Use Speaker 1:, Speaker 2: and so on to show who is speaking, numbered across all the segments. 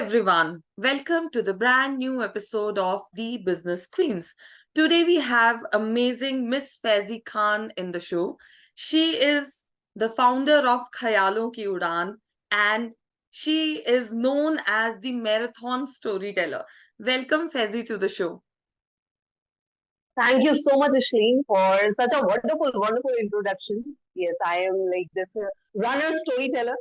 Speaker 1: everyone. Welcome to the brand new episode of The Business Queens. Today we have amazing Miss Faizi Khan in the show. She is the founder of Khayaalon Ki Udaan and she is known as the marathon storyteller. Welcome Faizi to the show.
Speaker 2: Thank you so much, Ishleen, for such a wonderful introduction. Yes, I am like this runner storyteller.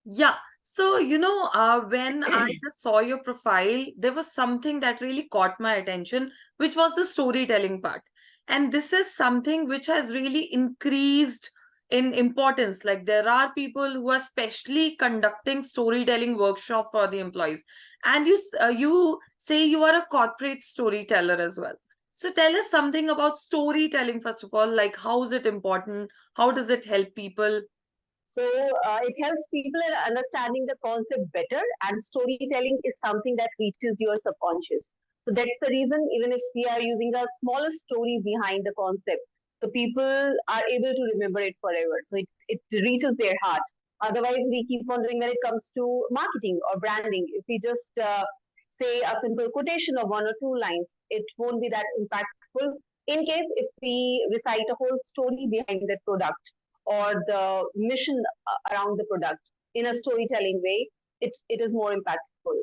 Speaker 1: Yeah. So, when I just saw your profile, there was something that really caught my attention, which was the storytelling part. And this is something which has really increased in importance. Like there are people who are specially conducting storytelling workshop for the employees. And you say you are a corporate storyteller as well. So tell us something about storytelling, first of all, like how is it important? How does it help people?
Speaker 2: So it helps people in understanding the concept better, and storytelling is something that reaches your subconscious. So that's the reason, even if we are using a smaller story behind the concept, the people are able to remember it forever. So it reaches their heart. Otherwise, we keep on doing when it comes to marketing or branding. If we just say a simple quotation of one or two lines, it won't be that impactful. In case if we recite a whole story behind that product or the mission around the product in a storytelling way, it is more impactful.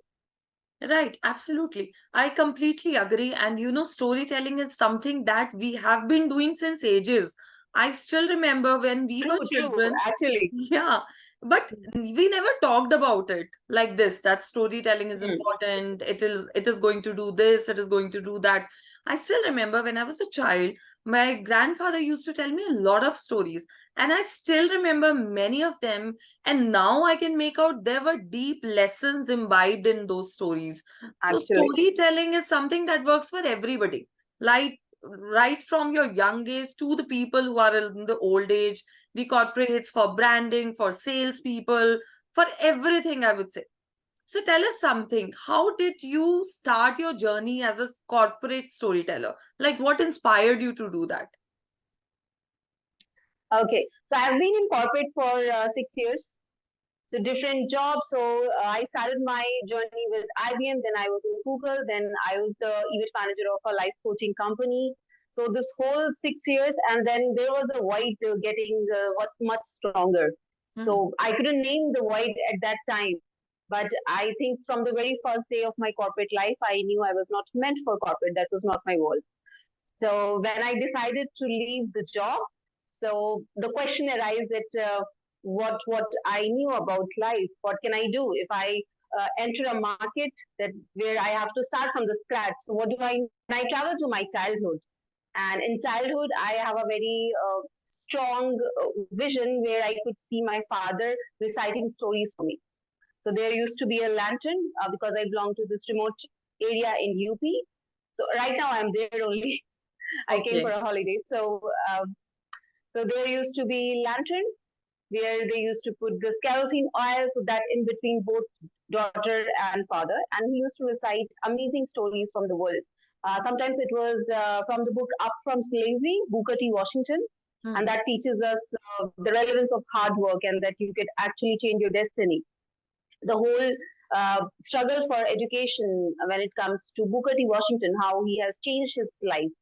Speaker 1: Right, absolutely. I completely agree. And storytelling is something that we have been doing since ages. I still remember when we were
Speaker 2: True,
Speaker 1: children.
Speaker 2: actually.
Speaker 1: Yeah, but we never talked about it like this, that storytelling is
Speaker 2: Mm.
Speaker 1: important. It is going to do this, it is going to do that. I still remember when I was a child, my grandfather used to tell me a lot of stories, and I still remember many of them. And now I can make out there were deep lessons imbibed in those stories. So
Speaker 2: Actually.
Speaker 1: storytelling is something that works for everybody, like right from your young age to the people who are in the old age, the corporates, for branding, for salespeople, for everything, I would say. So tell us something. How did you start your journey as a corporate storyteller? Like what inspired you to do that?
Speaker 2: Okay, so I've been in corporate for 6 years. So different jobs. So I started my journey with IBM. Then I was in Google. Then I was the event manager of a life coaching company. So this whole 6 years, and then there was a void getting what much stronger.
Speaker 1: Mhm.
Speaker 2: So I couldn't name the void at that time. But I think from the very first day of my corporate life, I knew I was not meant for corporate. That was not my world. So when I decided to leave the job, so the question arises that what I knew about life, what can I do if I enter a market that where I have to start from the scratch? So what do I? When I travel to my childhood, and in childhood I have a very strong vision where I could see my father reciting stories for me. So there used to be a lantern because I belong to this remote area in UP. So right now I'm there only. I came for
Speaker 1: Okay.
Speaker 2: a holiday. So there used to be lantern where they used to put this kerosene oil so that in between both daughter and father, and he used to recite amazing stories from the world. Sometimes it was from the book Up from Slavery, Booker T. Washington, and
Speaker 1: Hmm.
Speaker 2: that teaches us the relevance of hard work and that you could actually change your destiny. The whole struggle for education when it comes to Booker T. Washington, how he has changed his life.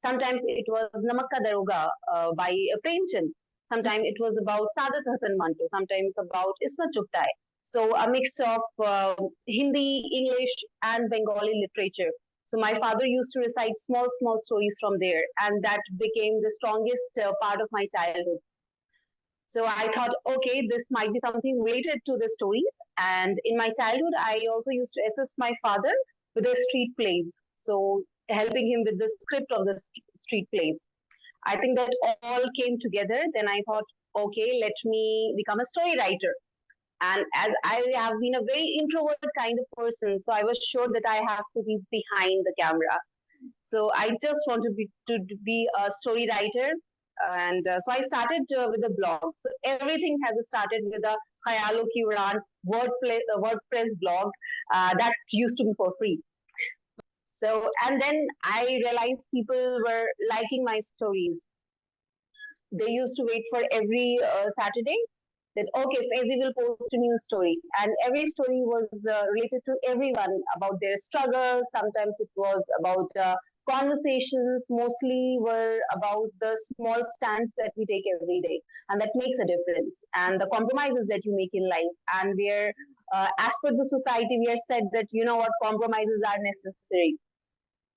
Speaker 2: Sometimes it was Namaska Daroga by Premchand. Sometimes it was about Sadat Hasan Manto. Sometimes about Ismat Chugtai. So a mix of Hindi, English, and Bengali literature. So my father used to recite small stories from there, and that became the strongest part of my childhood. So I thought, okay, this might be something related to the stories. And in my childhood, I also used to assist my father with the street plays. So helping him with the script of the street plays. I think that all came together. Then I thought, okay, let me become a story writer. And as I have been a very introvert kind of person, so I was sure that I have to be behind the camera. So I just want to be a story writer, and so I started with a blog. So everything has started with a Khayaalon Ki Udaan WordPress blog that used to be for free. So and then I realized people were liking my stories. They used to wait for every Saturday. that okay, Faizi will post a new story, and every story was related to everyone about their struggles. Sometimes it was about conversations. Mostly were about the small stands that we take every day, and that makes a difference, and the compromises that you make in life, and where as per the society, we are said that you know what compromises are necessary.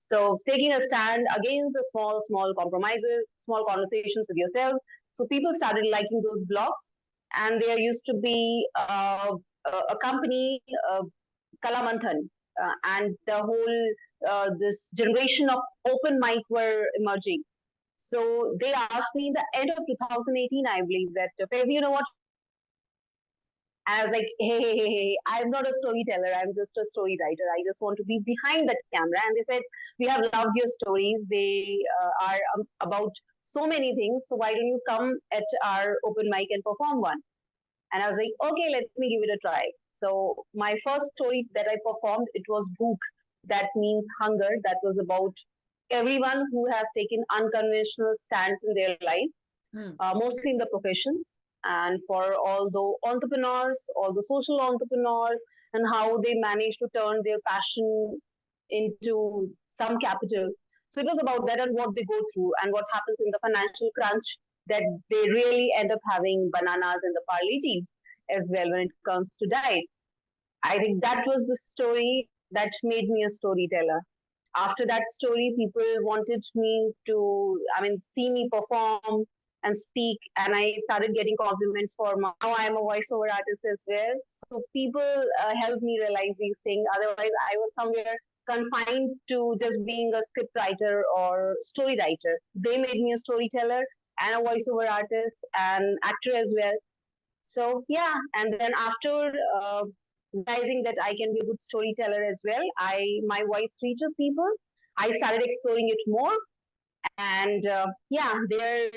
Speaker 2: So taking a stand against the small compromises, small conversations with yourself. So people started liking those blogs, and there used to be a company, Kalamanthan, and the whole this generation of open mic were emerging. So they asked me in the end of 2018, I believe, that Faizi, you know what, I was like, hey, I'm not a storyteller. I'm just a story writer. I just want to be behind that camera. And they said, we have loved your stories. They are about so many things. So why don't you come at our open mic and perform one? And I was like, okay, let me give it a try. So my first story that I performed, it was Book. That means hunger. That was about everyone who has taken unconventional stands in their life,
Speaker 1: Hmm.
Speaker 2: mostly in the professions, and for all the entrepreneurs, all the social entrepreneurs, and how they manage to turn their passion into some capital. So it was about that and what they go through and what happens in the financial crunch, that they really end up having bananas in the parley tea as well when it comes to diet. I think that was the story that made me a storyteller. After that story, people wanted me to, I mean, see me perform and speak, and I started getting compliments for now I'm a voiceover artist as well. So people helped me realize these things. Otherwise, I was somewhere confined to just being a script writer or story writer. They made me a storyteller and a voiceover artist and actor as well. So yeah, and then after realizing that I can be a good storyteller as well, I my voice reaches people. I started exploring it more, and yeah, there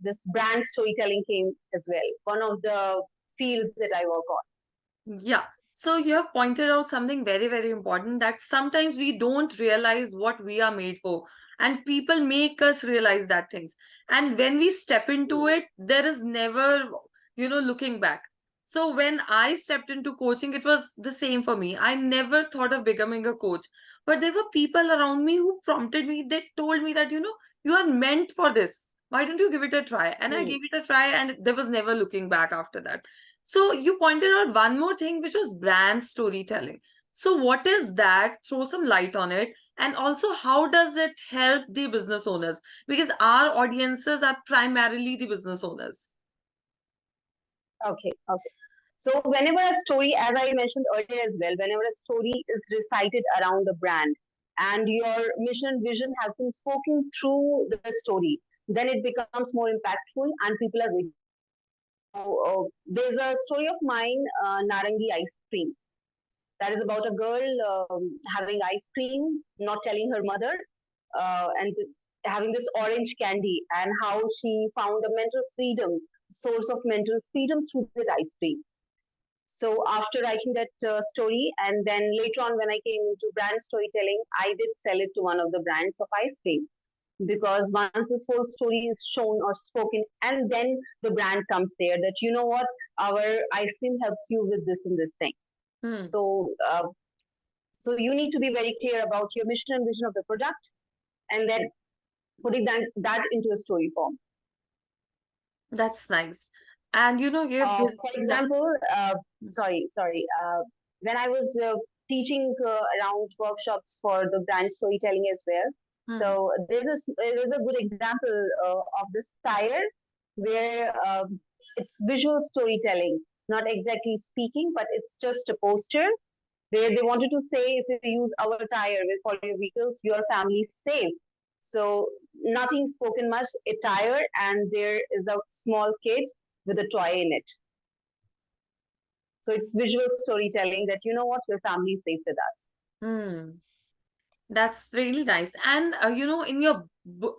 Speaker 2: this brand storytelling came as well. One of the fields that I work on.
Speaker 1: Yeah. So you have pointed out something very, very important, that sometimes we don't realize what we are made for, and people make us realize that things. And when we step into it, there is never, looking back. So when I stepped into coaching, it was the same for me. I never thought of becoming a coach, but there were people around me who prompted me. They told me that, you are meant for this. Why don't you give it a try? And I
Speaker 2: Hmm.
Speaker 1: gave it a try, and there was never looking back after that. So you pointed out one more thing, which was brand storytelling. So what is that? Throw some light on it. And also, how does it help the business owners? Because our audiences are primarily the business owners.
Speaker 2: Okay. So whenever a story, as I mentioned earlier as well, whenever a story is recited around the brand and your mission vision has been spoken through the story, then it becomes more impactful and people are ready. There's a story of mine, Narangi ice cream. That is about a girl having ice cream, not telling her mother, and having this orange candy, and how she found a mental freedom, source of mental freedom through that ice cream. So after writing that story, and then later on when I came into brand storytelling, I did sell it to one of the brands of ice cream, because once this whole story is shown or spoken, and then the brand comes there that you know what, our ice cream helps you with this and this thing.
Speaker 1: Hmm,
Speaker 2: So so you need to be very clear about your mission and vision of the product, and then putting that into a story form.
Speaker 1: that's nice. And you've given,
Speaker 2: For
Speaker 1: yeah.
Speaker 2: example, sorry. When I was teaching around workshops for the brand storytelling as well,
Speaker 1: Hmm,
Speaker 2: so there's a good example of this tire where it's visual storytelling, not exactly speaking, but it's just a poster where they wanted to say if you use our tire for your vehicles, your family is safe. So nothing spoken much, a tire, and there is a small kid with a toy in it. So it's visual storytelling that you know what, your family is safe with us.
Speaker 1: hmm. That's really nice. And in your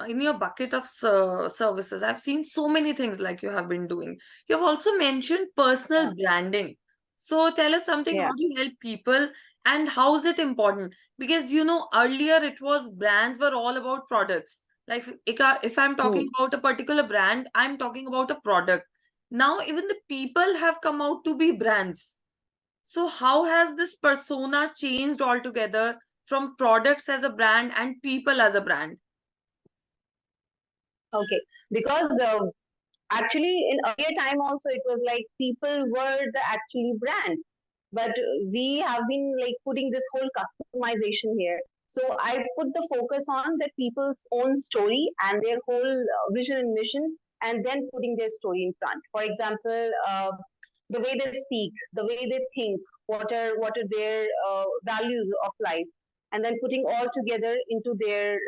Speaker 1: in your bucket of services, I've seen so many things like you have been doing. You've also mentioned
Speaker 2: Yeah.
Speaker 1: personal branding. So tell us something.
Speaker 2: Yeah.
Speaker 1: How do you help people, and how is it important? Because earlier it was brands were all about products. Like if I'm talking
Speaker 2: Hmm.
Speaker 1: about a particular brand, I'm talking about a product. now even the people have come out to be brands. So how has this persona changed altogether from products as a brand and people as a brand?
Speaker 2: Okay, because actually in earlier time also it was like people were the actually brand, but we have been like putting this whole customization here. So I put the focus on that people's own story and their whole vision and mission, and then putting their story in front. For example, the way they speak, the way they think, what are their values of life, and then putting all together into their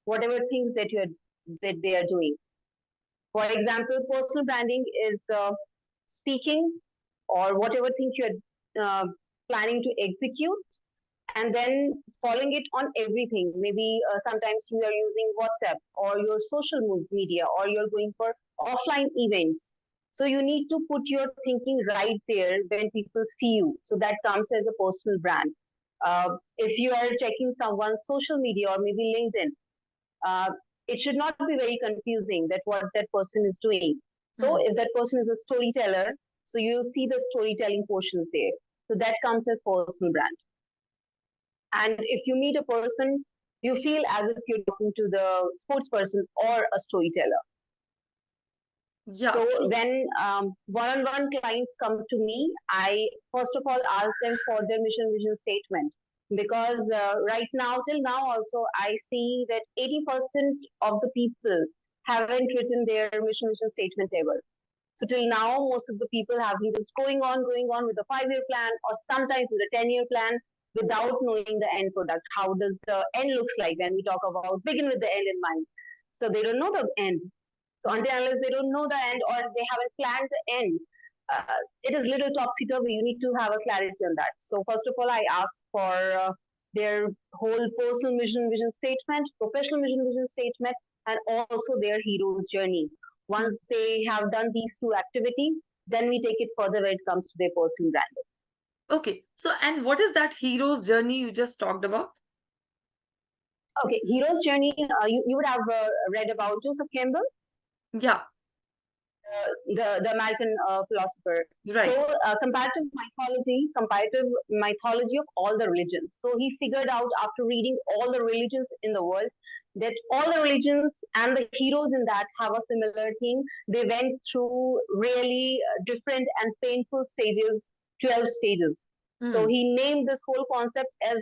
Speaker 2: whatever things that they are doing. For example, personal branding is speaking or whatever things you're planning to execute, and then following it on everything. Maybe sometimes you are using WhatsApp or your social media, or you're going for offline events. So you need to put your thinking right there when people see you. So that comes as a personal brand. If you are checking someone's social media or maybe LinkedIn, uh, it should not be very confusing that what that person is doing. So
Speaker 1: Hmm.
Speaker 2: if that person is a storyteller, so you'll see the storytelling portions there. So that comes as personal brand. And if you meet a person, you feel as if you're talking to the sports person or a storyteller.
Speaker 1: Yeah.
Speaker 2: So
Speaker 1: So,
Speaker 2: when one-on-one clients come to me, I first of all ask them for their mission vision statement, because right now till now also I see that 80% of the people haven't written their mission vision statement ever. So till now, most of the people have been just going on with a 5 year plan, or sometimes with a 10-year plan, without knowing the end product. How does the end looks like when we talk about begin with the end in mind? So they don't know the end. So
Speaker 1: hmm.
Speaker 2: until unless they don't know the end or they haven't planned the end, it is little topsy turvy. You need to have a clarity on that. So first of all, I ask for their whole personal mission, vision statement, professional mission, vision statement, and also their hero's journey.
Speaker 1: Hmm.
Speaker 2: Once they have done these two activities, then we take it further when it comes to their personal branding.
Speaker 1: Okay. So, and what is that hero's journey you just talked about?
Speaker 2: Okay, hero's journey. You would have read about Joseph Campbell,
Speaker 1: Yeah.
Speaker 2: the American philosopher. So
Speaker 1: Right.
Speaker 2: comparative mythology of all the religions. So he figured out after reading all the religions in the world that all the religions and the heroes in that have a similar thing. They went through really different and painful stages, 12 stages. So
Speaker 1: Hmm.
Speaker 2: he named this whole concept as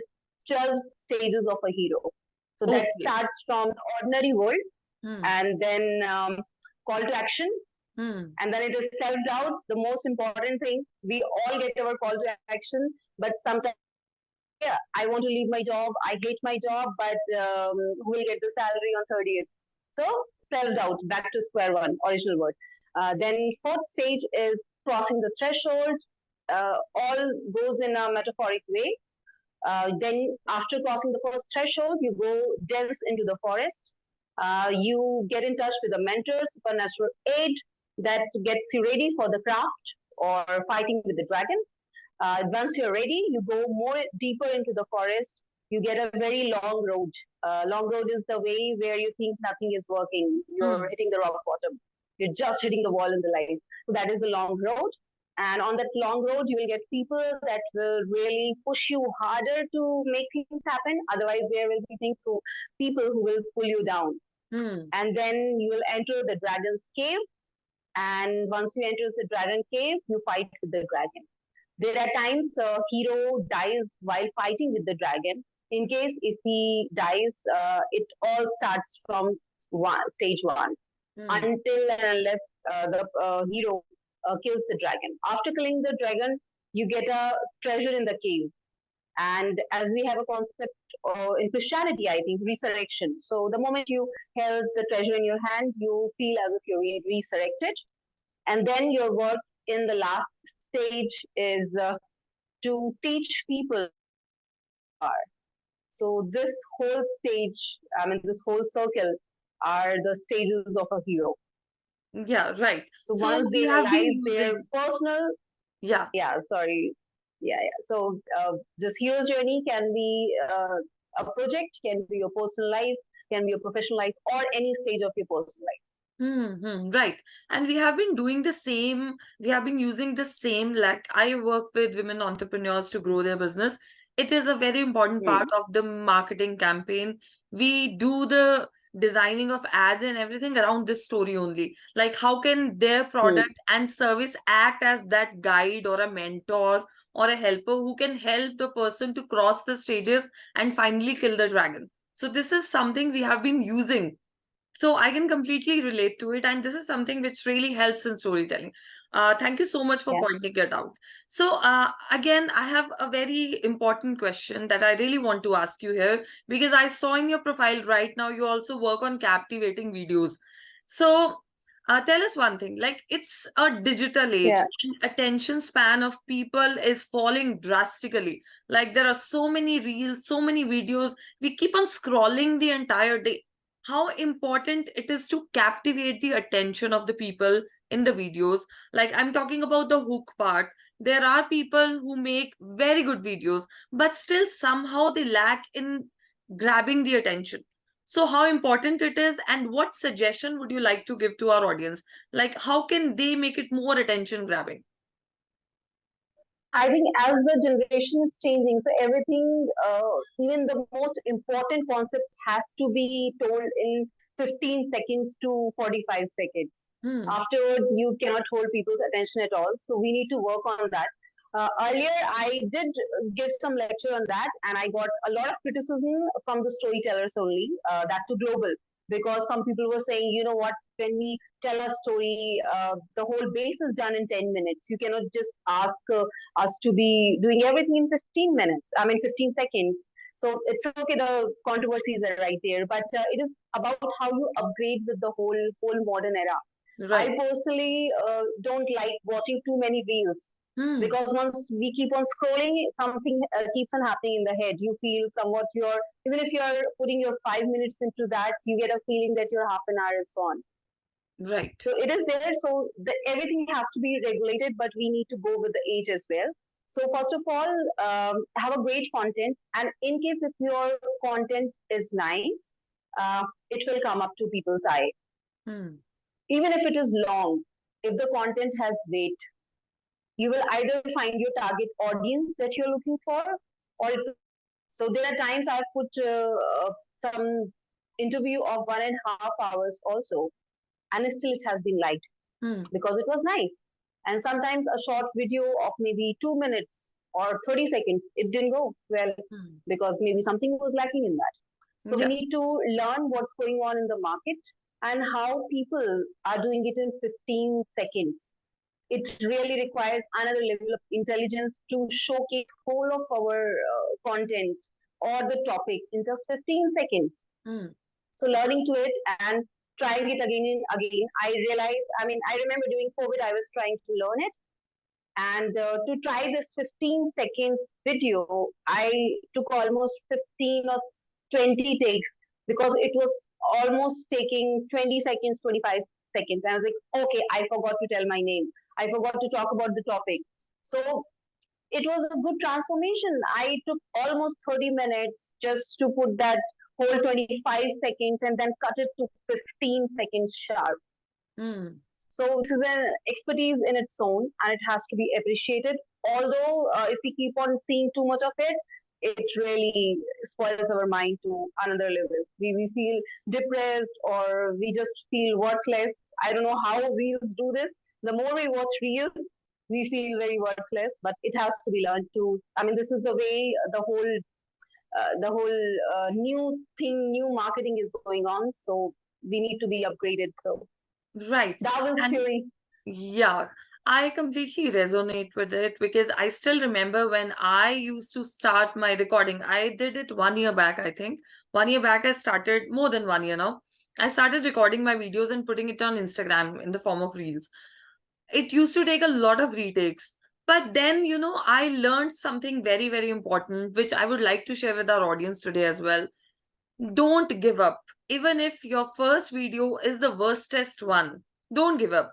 Speaker 2: 12 stages of a hero. So that
Speaker 1: Okay.
Speaker 2: starts from the ordinary world,
Speaker 1: Hmm.
Speaker 2: and then call to action,
Speaker 1: Hmm.
Speaker 2: and then it is self doubt, the most important thing. We all get our call to action, but sometimes yeah, I want to leave my job, I hate my job, but who will get the salary on 30th? So self doubt, back to square one, original word. Then fourth stage is crossing the threshold. All goes in a metaphoric way. Then, after crossing the first threshold, you go dense into the forest. You get in touch with a mentor, supernatural aid that gets you ready for the craft or fighting with the dragon. Once you're ready, you go more deeper into the forest. You get a very long road. Long road is the way where you think nothing is working. You're
Speaker 1: Hmm.
Speaker 2: hitting the rock bottom. You're just hitting the wall in the life. So that is a long road. And on that long road, you will get people that will really push you harder to make things happen. Otherwise, there will be things who people who will pull you down.
Speaker 1: Hmm.
Speaker 2: And then you will enter the dragon's cave. And once you enter the dragon cave, you fight with the dragon. There are times a hero dies while fighting with the dragon. In case if he dies, it all starts from stage one,
Speaker 1: Hmm.
Speaker 2: until and unless the hero kills the dragon. After killing the dragon, you get a treasure in the cave. And as we have a concept in Christianity, I think resurrection. So the moment you held the treasure in your hand, you feel as if you're resurrected. And then your work in the last stage is to teach people are. So this whole stage, I mean, this whole circle are the stages of a hero.
Speaker 1: Yeah. Right.
Speaker 2: So
Speaker 1: So
Speaker 2: once they
Speaker 1: we have been
Speaker 2: realize their
Speaker 1: using,
Speaker 2: personal,
Speaker 1: yeah.
Speaker 2: yeah, sorry, yeah. So this hero's journey can be a project, can be your personal life, can be your professional life, or any stage of your personal life.
Speaker 1: Right. And we have been doing the same, we have been using the same, like I work with women entrepreneurs to grow their business. It is a very important part
Speaker 2: Hmm.
Speaker 1: of the marketing campaign. We do the designing of ads and everything around this story only. Like, how can their
Speaker 2: Hmm.
Speaker 1: product and service act as that guide or a mentor or a helper who can help the person to cross the stages and finally kill the dragon? So, this is something we have been using, so I can completely relate to it. And this is something which really helps in storytelling. Thank you so much for
Speaker 2: Yeah.
Speaker 1: pointing it out. So, again, I have a very important question that I really want to ask you here, because I saw in your profile right now you also work on captivating videos. So, tell us one thing, like it's a digital age
Speaker 2: Yeah.
Speaker 1: and attention span of people is falling drastically. Like there are so many reels, so many videos. We keep on scrolling the entire day. How important it is to captivate the attention of the people in the videos. Like I'm talking about the hook part. There are people who make very good videos, but still somehow they lack in grabbing the attention. So how important it is, and what suggestion would you like to give to our audience? Like how can they make it more attention grabbing?
Speaker 2: I think as the generation is changing, so everything, even the most important concept has to be told in 15 seconds to 45 seconds.
Speaker 1: Hmm.
Speaker 2: Afterwards, you cannot hold people's attention at all. So we need to work on that. Earlier, I did give some lecture on that, and I got a lot of criticism from the storytellers only, that to global, because some people were saying, you know what, when we tell a story, the whole base is done in 10 minutes. You cannot just ask us to be doing everything in 15 minutes, I mean 15 seconds. So it's okay, the controversies are right there, but it is about how you upgrade with the whole modern era. I
Speaker 1: Right.
Speaker 2: personally don't like watching too many reels,
Speaker 1: Hmm.
Speaker 2: because once we keep on scrolling, something keeps on happening in the head. You feel somewhat you're, even if you're putting your 5 minutes into that, you get a feeling that your half an hour is gone.
Speaker 1: Right.
Speaker 2: So it is there. So everything has to be regulated, but we need to go with the age as well. So first of all, have a great content, and in case if your content is nice, it will come up to people's eye.
Speaker 1: Hmm.
Speaker 2: Even if it is long, if the content has weight, you will either find your target audience that you're looking for, or it, so there are times I've put some interview of 1.5 hours also, and still it has been liked
Speaker 1: Hmm.
Speaker 2: because it was nice. And sometimes a short video of maybe 2 minutes or 30 seconds, it didn't go well
Speaker 1: Hmm.
Speaker 2: because maybe something was lacking in that. So we
Speaker 1: Yeah.
Speaker 2: need to learn what's going on in the market and how people are doing it in 15 seconds. It really requires another level of intelligence to showcase whole of our content or the topic in just 15 seconds.
Speaker 1: Hmm.
Speaker 2: So learning to it and trying it again and again, I realized, I mean, I remember during COVID, I was trying to learn it. And to try this 15 seconds video, I took almost 15 or 20 takes because it was almost taking 20 seconds, 25 seconds. And I was like, okay, I forgot to tell my name. I forgot to talk about the topic. So it was a good transformation. I took almost 30 minutes just to put that whole 25 seconds and then cut it to 15 seconds sharp.
Speaker 1: Hmm.
Speaker 2: So this is an expertise in its own, and it has to be appreciated. Although if we keep on seeing too much of it, it really spoils our mind to another level. We feel depressed or we just feel worthless. I don't know how reels do this. The more we watch reels, we feel very worthless, but it has to be learned to. I mean, this is the way the whole new thing, new marketing is going on. So we need to be upgraded. So
Speaker 1: Right.
Speaker 2: Darwin's
Speaker 1: And
Speaker 2: theory.
Speaker 1: yeah, I completely resonate with it because I still remember when I used to start my recording. I did it 1 year back, I think. 1 year back, I started more than 1 year now. I started recording my videos and putting it on Instagram in the form of reels. It used to take a lot of retakes. But then, I learned something very, very important, which I would like to share with our audience today as well. Don't give up. Even if your first video is the worstest one, don't give up.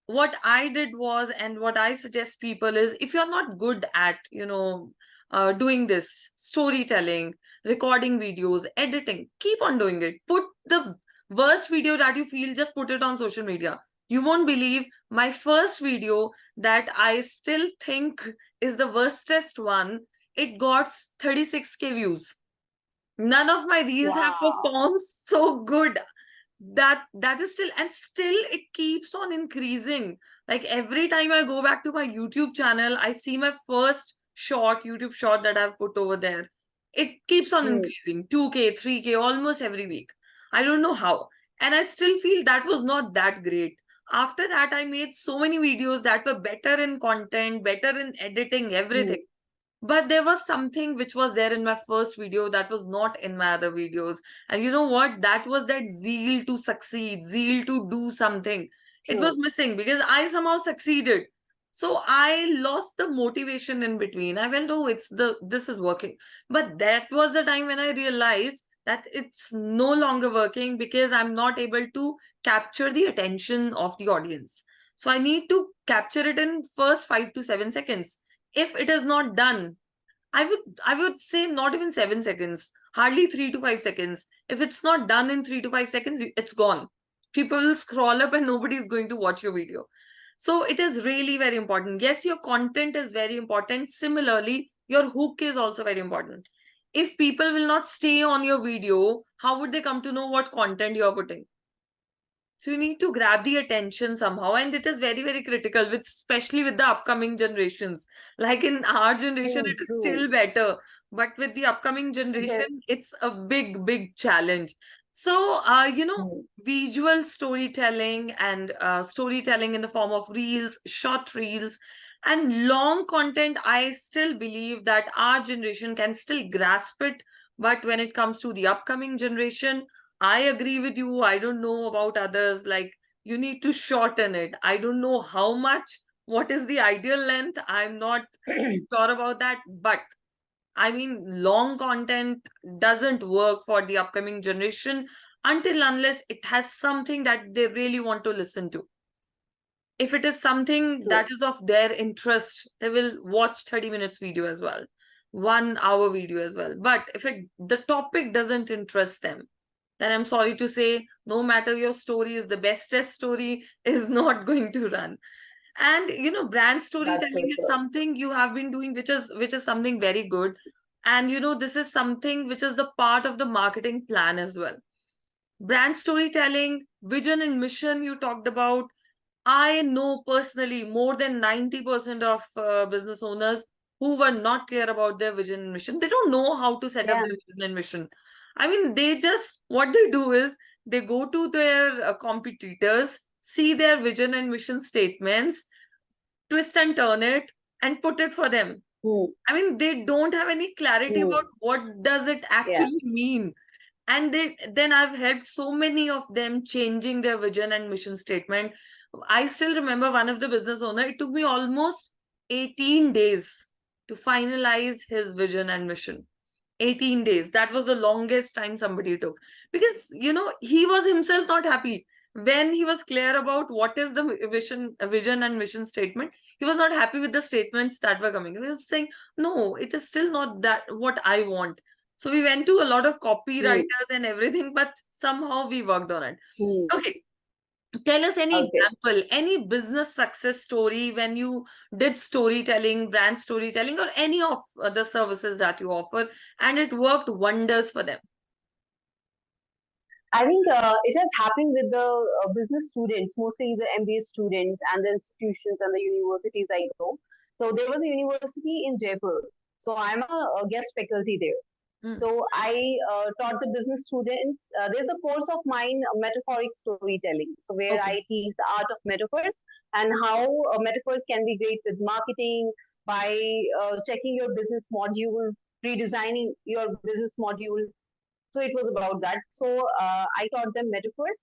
Speaker 1: What I did was, and what I suggest people is, if you're not good at, doing this storytelling, recording videos, editing, keep on doing it. Put the Worst video that you feel, just put it on social media. You won't believe my first video that I still think is the worstest one. It got 36K views. None of my reels have
Speaker 2: Wow.
Speaker 1: performed so good. That is still, and still it keeps on increasing. Like every time I go back to my YouTube channel, I see my first YouTube short that I've put over there. It keeps on
Speaker 2: Hmm.
Speaker 1: increasing, 2K, 3K, almost every week. I don't know how. And I still feel that was not that great. After that, I made so many videos that were better in content, better in editing,
Speaker 2: Hmm.
Speaker 1: everything. But there was something which was there in my first video that was not in my other videos. And you know what? That was that zeal to succeed, zeal to do something. It was
Speaker 2: True.
Speaker 1: missing because I somehow succeeded. So I lost the motivation in between. I went, oh, this is working. But that was the time when I realized that it's no longer working because I'm not able to capture the attention of the audience. So I need to capture it in first 5 to 7 seconds. If it is not done, I would say not even 7 seconds, hardly 3 to 5 seconds. If it's not done in 3 to 5 seconds, it's gone. People will scroll up and nobody is going to watch your video. So it is really very important. Yes, your content is very important. Similarly, your hook is also very important. If people will not stay on your video, how would they come to know what content you're putting? So you need to grab the attention somehow, and it is very, very critical, with especially with the upcoming generations. Like in our generation,
Speaker 2: True.
Speaker 1: it is
Speaker 2: True.
Speaker 1: still better, but with the upcoming
Speaker 2: Yes.
Speaker 1: generation, it's a big, big challenge. So,
Speaker 2: Hmm.
Speaker 1: visual storytelling and storytelling in the form of reels, short reels, and long content. I still believe that our generation can still grasp it, but when it comes to the upcoming generation, I agree with you. I don't know about others. Like, you need to shorten it. I don't know how much, what is the ideal length. I'm not sure about that. But I mean, long content doesn't work for the upcoming generation until unless it has something that they really want to listen to. If it is something
Speaker 2: True.
Speaker 1: that is of their interest, they will watch 30 minutes video as well, 1 hour video as well. But if the topic doesn't interest them, then I'm sorry to say, no matter your story is the bestest story, is not going to run. And brand
Speaker 2: That's so
Speaker 1: storytelling is
Speaker 2: true.
Speaker 1: something you have been doing, which is something very good. And this is something which is the part of the marketing plan as well. Brand storytelling, vision and mission you talked about. I know personally more than 90% of business owners who were not clear about their vision and mission. They don't know how to set up
Speaker 2: Yeah.
Speaker 1: their vision and mission. I mean, what they do is they go to their competitors, see their vision and mission statements, twist and turn it, and put it for them.
Speaker 2: Hmm.
Speaker 1: I mean, they don't have any clarity
Speaker 2: Hmm.
Speaker 1: about what does it
Speaker 2: Yeah.
Speaker 1: actually mean. And then I've helped so many of them changing their vision and mission statement. I still remember one of the business owner, it took me almost 18 days to finalize his vision and mission. 18 days, that was the longest time somebody took, because he was himself not happy. When he was clear about what is the vision and mission statement, he was not happy with the statements that were coming. He was saying, no, it is still not that what I want. So we went to a lot of
Speaker 2: Hmm.
Speaker 1: copywriters and everything, but somehow we worked on it.
Speaker 2: Hmm.
Speaker 1: Okay, tell us any
Speaker 2: Okay.
Speaker 1: example, any business success story when you did storytelling, brand storytelling, or any of the services that you offer, and it worked wonders for them.
Speaker 2: I think it has happened with the business students, mostly the MBA students and the institutions and the universities I go. So there was a university in Jaipur. So I'm a guest faculty there.
Speaker 1: Mm,
Speaker 2: So I taught the business students. There's a course of mine, metaphoric storytelling. So where
Speaker 1: okay.
Speaker 2: I teach the art of metaphors and how metaphors can be great with marketing by checking your business module, redesigning your business module. So it was about that. So I taught them metaphors,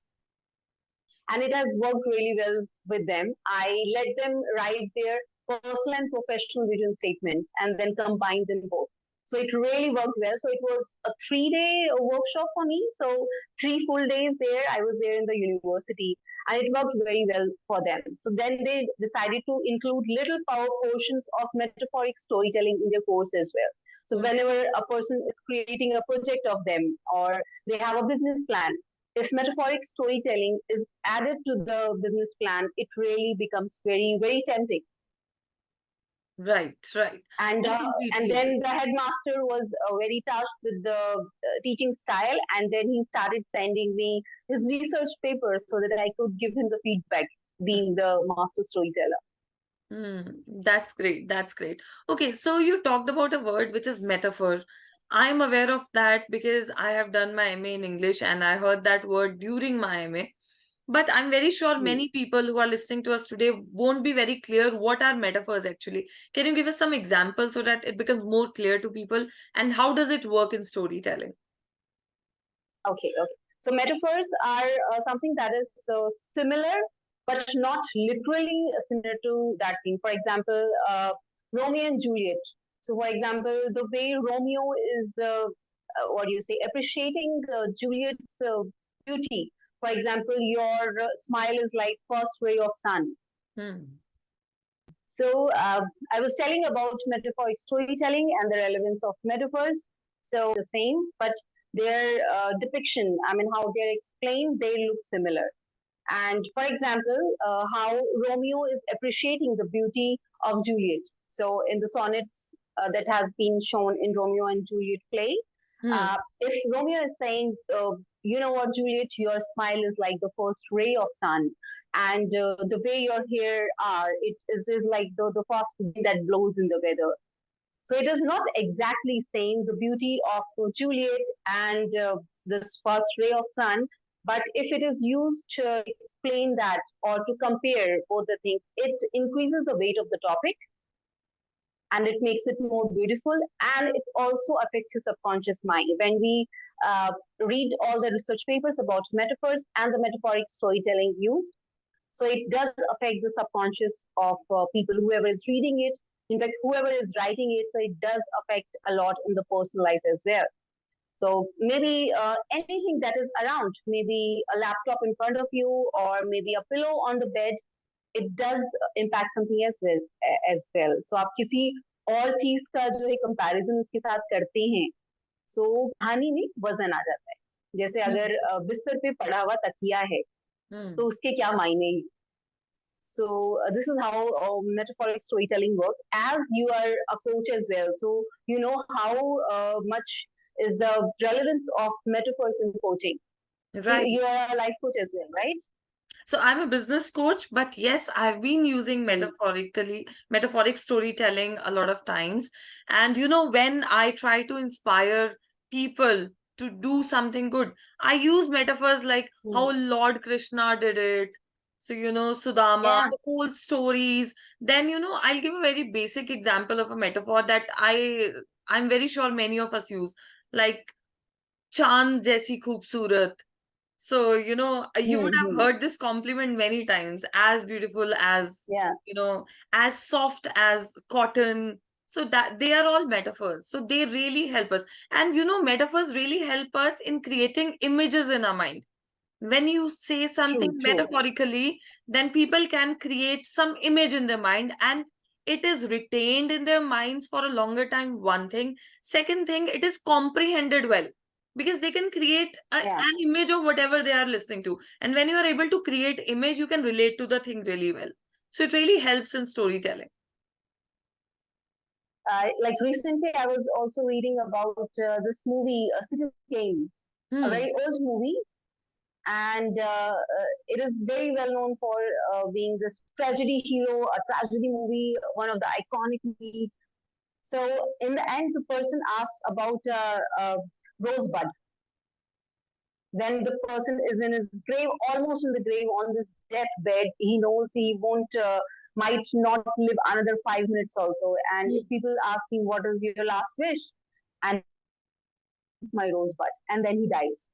Speaker 2: and it has worked really well with them. I let them write their personal and professional vision statements and then combine them both. So it really worked well. So it was a 3 day workshop for me. So 3 full days there, I was there in the university, and it worked very well for them. So then they decided to include little power portions of metaphoric storytelling in their course as well. So
Speaker 1: Mm,
Speaker 2: whenever a person is creating a project of them, or they have a business plan, if metaphoric storytelling is added to the business plan, it really becomes very, very tempting.
Speaker 1: Right, right.
Speaker 2: And
Speaker 1: I
Speaker 2: uh, and
Speaker 1: completely agree.
Speaker 2: then the headmaster was very touched with the teaching style, and then he started sending me his research papers so that I could give him the feedback, being the master storyteller.
Speaker 1: Hmm, that's great. That's great. Okay, so you talked about a word which is metaphor. I'm aware of that because I have done my MA in English and I heard that word during my MA. But I'm very sure
Speaker 2: Hmm.
Speaker 1: many people who are listening to us today won't be very clear what are metaphors actually. Can you give us some examples so that it becomes more clear to people? And how does it work in storytelling?
Speaker 2: Okay, okay. So metaphors are something that is similar, but not literally similar to that thing. For example, Romeo and Juliet. So, for example, the way Romeo is, what do you say, appreciating Juliet's beauty. For example, your smile is like first ray of sun.
Speaker 1: Hmm.
Speaker 2: So I was telling about metaphoric storytelling and the relevance of metaphors. So the same, but their depiction, I mean, how they're explained, they look similar. And for example, how Romeo is appreciating the beauty of Juliet. So in the sonnets that has been shown in Romeo and Juliet play,
Speaker 1: Hmm.
Speaker 2: if Romeo is saying, you know what, Juliet, your smile is like the first ray of sun, and the way your hair are, it is like the first wind that blows in the weather. So it is not exactly saying the beauty of Juliet and this first ray of sun, but if it is used to explain that or to compare both the things, it increases the weight of the topic and it makes it more beautiful, and it also affects your subconscious mind. When we read all the research papers about metaphors and the metaphoric storytelling used, so it does affect the subconscious of people, whoever is reading it, in fact, whoever is writing it. So it does affect a lot in the personal life as well. So maybe anything that is around, maybe a laptop in front of you, or maybe a pillow on the bed, it does impact something as well. So आप किसी और चीज का जो है comparison उसके साथ करते हैं, सो कहानी में वजन आ जाता है. जैसे
Speaker 1: Hmm.
Speaker 2: अगर बिस्तर पे पड़ा हुआ तकिया है,
Speaker 1: Hmm.
Speaker 2: तो उसके क्या मायने हैं. So this is how metaphoric storytelling works. As you are a coach as well, so you know how much is the relevance of metaphors in coaching.
Speaker 1: Right.
Speaker 2: You are a life coach as well, right?
Speaker 1: So I'm a business coach, but yes, I've been using
Speaker 2: Hmm.
Speaker 1: metaphoric storytelling a lot of times. And when I try to inspire people to do something good, I use metaphors like how
Speaker 2: Hmm.
Speaker 1: Lord Krishna did it. So, Sudama,
Speaker 2: Yeah.
Speaker 1: the whole stories. Then, I'll give a very basic example of a metaphor that I'm very sure many of us use, like Chand jaisi khoobsurat. So, you would have
Speaker 2: Hmm.
Speaker 1: heard this compliment many times, as beautiful as,
Speaker 2: Yeah.
Speaker 1: as soft as cotton. So that they are all metaphors. So they really help us. And, metaphors really help us in creating images in our mind. When you say something
Speaker 2: True. True.
Speaker 1: metaphorically, then people can create some image in their mind and it is retained in their minds for a longer time. One thing. Second thing, it is comprehended well because they can create
Speaker 2: Yeah.
Speaker 1: an image of whatever they are listening to. And when you are able to create image, you can relate to the thing really well. So it really helps in storytelling.
Speaker 2: Like recently, I was also reading about this movie, Citizen Kane, a
Speaker 1: Hmm.
Speaker 2: very old movie, and it is very well known for being this tragedy hero, a tragedy movie, one of the iconic movies. So in the end, the person asks about Rosebud. When the person is in his grave, almost in the grave, on this deathbed, he knows he won't, might not live another 5 minutes also. And if people ask him, "What is your last wish?" And my rosebud, and then he dies.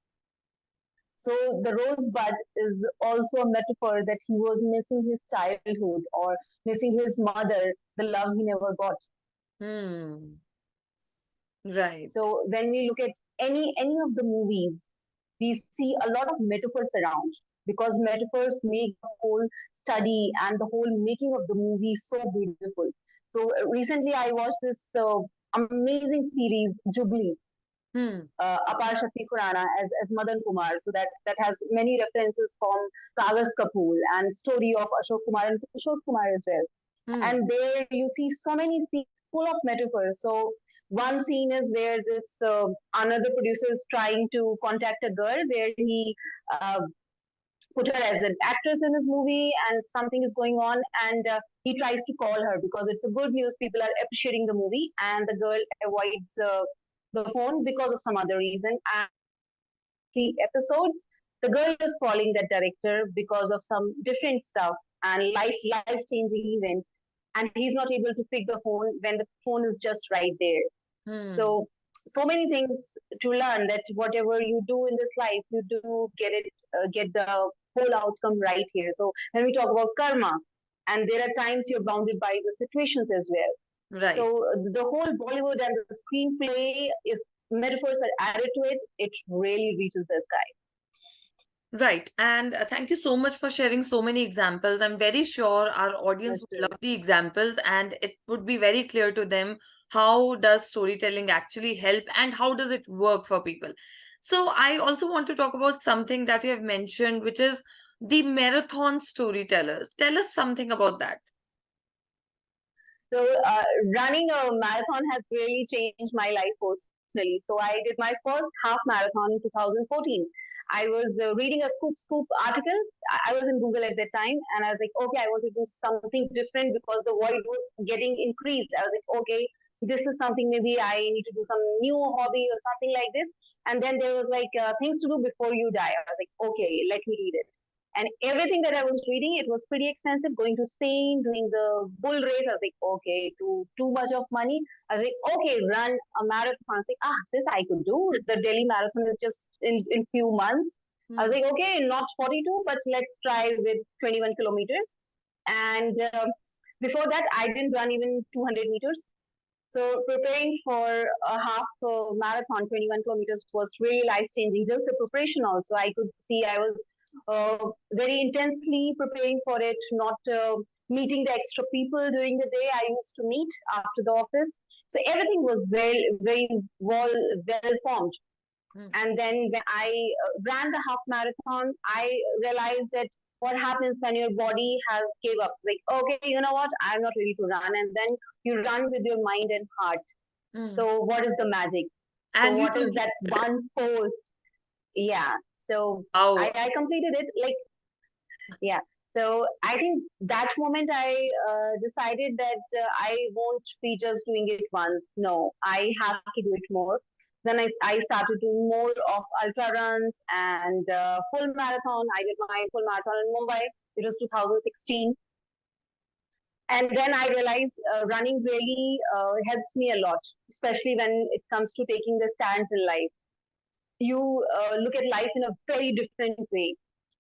Speaker 2: So the rosebud is also a metaphor that he was missing his childhood or missing his mother, the love he never got.
Speaker 1: Hmm. Right.
Speaker 2: So when we look at any of the movies, we see a lot of metaphors around, because metaphors make the whole study and the whole making of the movie so beautiful. So recently I watched this amazing series, Jubilee. Apar Shakti Khurana as Madan Kumar. So that has many references from Kagas Kapoor and story of Ashok Kumar and Kishore Kumar as well. And there you see so many scenes full of metaphors. So one scene is where this another producer is trying to contact a girl where he uh, put her as an actress in his movie and something is going on and he tries to call her because it's a good news, people are appreciating the movie, and the girl avoids the phone because of some other reason. And 3 episodes the girl is calling that director because of some different stuff and life changing event, and he's not able to pick the phone when the phone is just right there. So so many things to learn, that whatever you do in this life, you do get the whole outcome right here. So when we talk about karma, and there are times you're bounded by the situations as well.
Speaker 1: Right.
Speaker 2: So the whole Bollywood and the screenplay, if metaphors are added to it, it really reaches the sky.
Speaker 1: Right. And thank you so much for sharing so many examples. I'm very sure our audience would
Speaker 2: Understood.
Speaker 1: love the examples and it would be very clear to them how does storytelling actually help and how does it work for people. So I also want to talk about something that you have mentioned, which is the marathon storytellers. Tell us something about that.
Speaker 2: So running a marathon has really changed my life personally. So I did my first half marathon in 2014. I was reading a scoop article. I was in Google at that time, and I was like, okay, I want to do something different because the void was getting increased. I was like, okay, this is something, maybe I need to do some new hobby or something like this. And then there was like things to do before you die. I was like, okay, let me read it. And everything that I was reading, it was pretty expensive. Going to Spain, doing the bull race, I was like, okay, too much of money. I was like, okay, run a marathon. I was like, this I could do. The Delhi marathon is just in few months. I was
Speaker 1: Hmm.
Speaker 2: like, okay, not 42, but let's try with 21 kilometers. And before that, I didn't run even 200 meters. So preparing for a half marathon, 21 kilometers, was really life changing. Just the preparation also, I could see I was very intensely preparing for it, not meeting the extra people during the day I used to meet after the office. So everything was very well formed.
Speaker 1: Hmm.
Speaker 2: And then when I ran the half marathon, I realized that what happens when your body has gave up. It's like, okay, you know what, I'm not ready to run. And then you run with your mind and heart.
Speaker 1: Hmm.
Speaker 2: So what is the magic? So
Speaker 1: And you
Speaker 2: what is
Speaker 1: completed
Speaker 2: that
Speaker 1: it.
Speaker 2: one post? Yeah. So
Speaker 1: Wow.
Speaker 2: I completed it. Like, yeah. So I think that moment I decided that I won't be just doing it once. No, I have to do it more. Then I started doing more of ultra runs and full marathon. I did my full marathon in Mumbai. It was 2016. And then I realized running really helps me a lot, especially when it comes to taking the stands in life. You look at life in a very different way.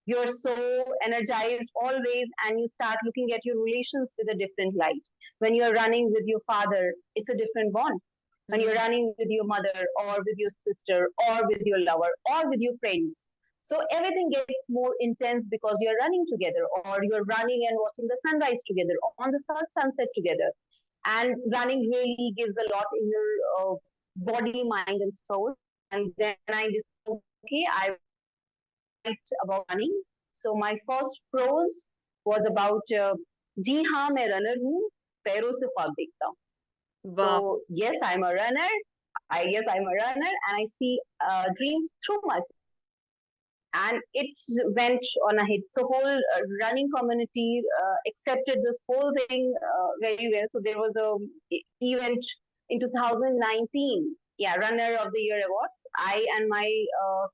Speaker 2: You're so energized always, and you start looking at your relations with a different light. When you're running with your father, it's a different bond. When you're
Speaker 1: Hmm.
Speaker 2: running with your mother, or with your sister, or with your lover, or with your friends. So everything gets more intense because you're running together, or you're running and watching the sunrise together, or on the sunset together. And running really gives a lot in your body, mind, and soul. And then I decided, okay, I write about running. So my first prose was about जी हाँ मैं runner हूँ पैरों से ख्वाब देखता हूँ.
Speaker 1: Wow.
Speaker 2: So yes, I'm a runner. I guess I'm a runner, and I see dreams through my, and it went on a hit. So whole running community accepted this whole thing very well. So there was a event in 2019. Yeah, Runner of the Year awards. I and my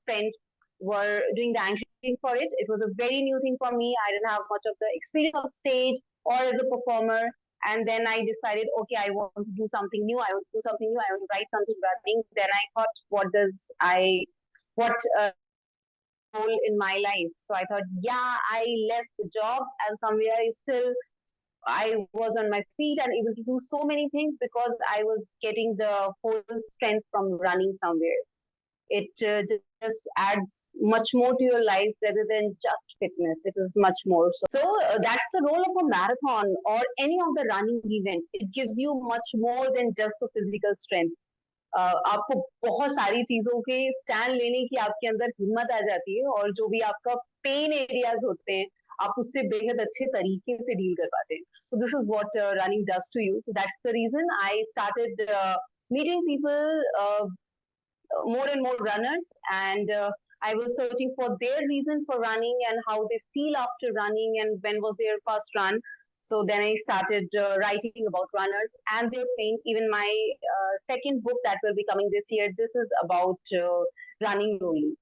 Speaker 2: friend were doing the anchoring for it. It was a very new thing for me. I didn't have much of the experience of stage or as a performer. And then I decided, okay, I want to do something new. I want to do something new. I want to write something running. Then I thought, what role in my life. So I thought, yeah, I left the job and somewhere I was on my feet and able to do so many things because I was getting the whole strength from running somewhere. It just adds much more to your life rather than just fitness. It is much more. So that's the role of a marathon or any of the running event. It gives you much more than just the physical strength. आपको बहुत सारी चीजों के stand लेने की आपके अंदर हिम्मत आ जाती है, और जो भी आपका पेन एरियाज होते हैं आप उससे बेहद अच्छे तरीके से डील कर पाते हैं. So this is what running does to you. So that's the reason I started meeting people, more and more runners, and I was searching for their reason for running and how they feel after running and when was their first run. So then I started writing about runners and their pain. Even my second book that will be coming this year, this is about running only.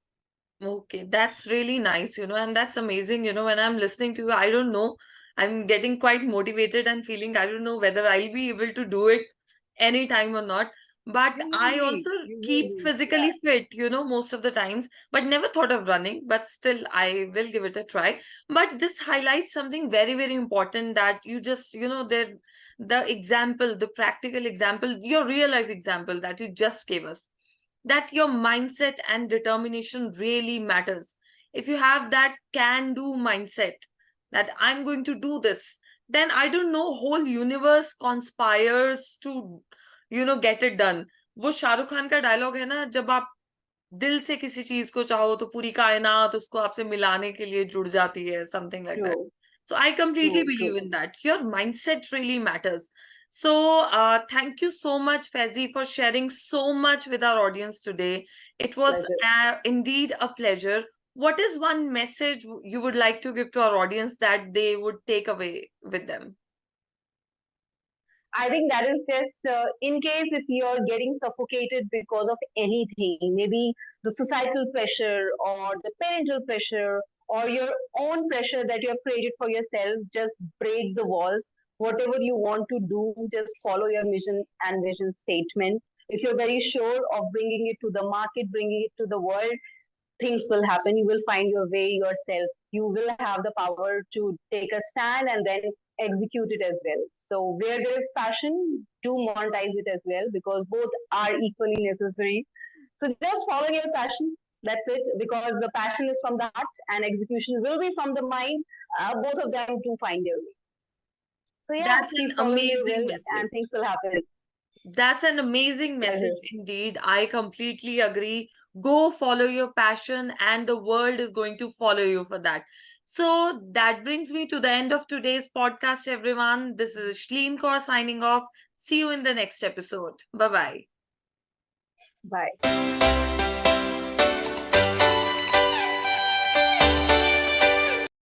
Speaker 1: Okay, that's really nice, and that's amazing. When I'm listening to you, I don't know, I'm getting quite motivated and feeling I don't know whether I'll be able to do it anytime or not. But
Speaker 2: You will
Speaker 1: I
Speaker 2: be,
Speaker 1: also
Speaker 2: you will
Speaker 1: keep
Speaker 2: be, yeah.
Speaker 1: physically fit, most of the times, but never thought of running. But still, I will give it a try. But this highlights something very, very important that you just, the example, the practical example, your real life example that you just gave us, that your mindset and determination really matters. If you have that can do mindset, that I'm going to do this, then I don't know, whole universe conspires to get it done. वो शाहरुख खान का dialogue है ना, जब आप दिल से किसी चीज को चाहो तो पूरी कायनात उसको आपसे मिलाने के लिए जुड़ जाती है, something like that.
Speaker 2: True,
Speaker 1: So I completely
Speaker 2: true,
Speaker 1: believe
Speaker 2: true.
Speaker 1: in that. Your mindset really matters. So thank you so much, Faizi, for sharing so much with our audience today. It was
Speaker 2: Pleasure.
Speaker 1: indeed a pleasure. What is one message you would like to give to our audience that they would take away with them?
Speaker 2: I think that is just in case if you're getting suffocated because of anything, maybe the societal pressure or the parental pressure or your own pressure that you have created for yourself, just break the walls. Whatever you want to do, just follow your mission and vision statement. If you're very sure of bringing it to the market, bringing it to the world, things will happen. You will find your way yourself. You will have the power to take a stand and then execute it as well. So, where there is passion, do monetize it as well because both are equally necessary. So, just follow your passion. That's it, because the passion is from the heart and execution will be from the mind. Both of them do find their way. So, yeah,
Speaker 1: That's an
Speaker 2: keep following your
Speaker 1: amazing
Speaker 2: will
Speaker 1: message.
Speaker 2: and things will happen.
Speaker 1: That's an amazing
Speaker 2: Pleasure.
Speaker 1: message indeed. I completely agree. Go follow your passion, and the world is going to follow you for that. So that brings me to the end of today's podcast, everyone. This is Ishleen Kaur signing off. See you in the next episode. Bye bye.
Speaker 2: Bye.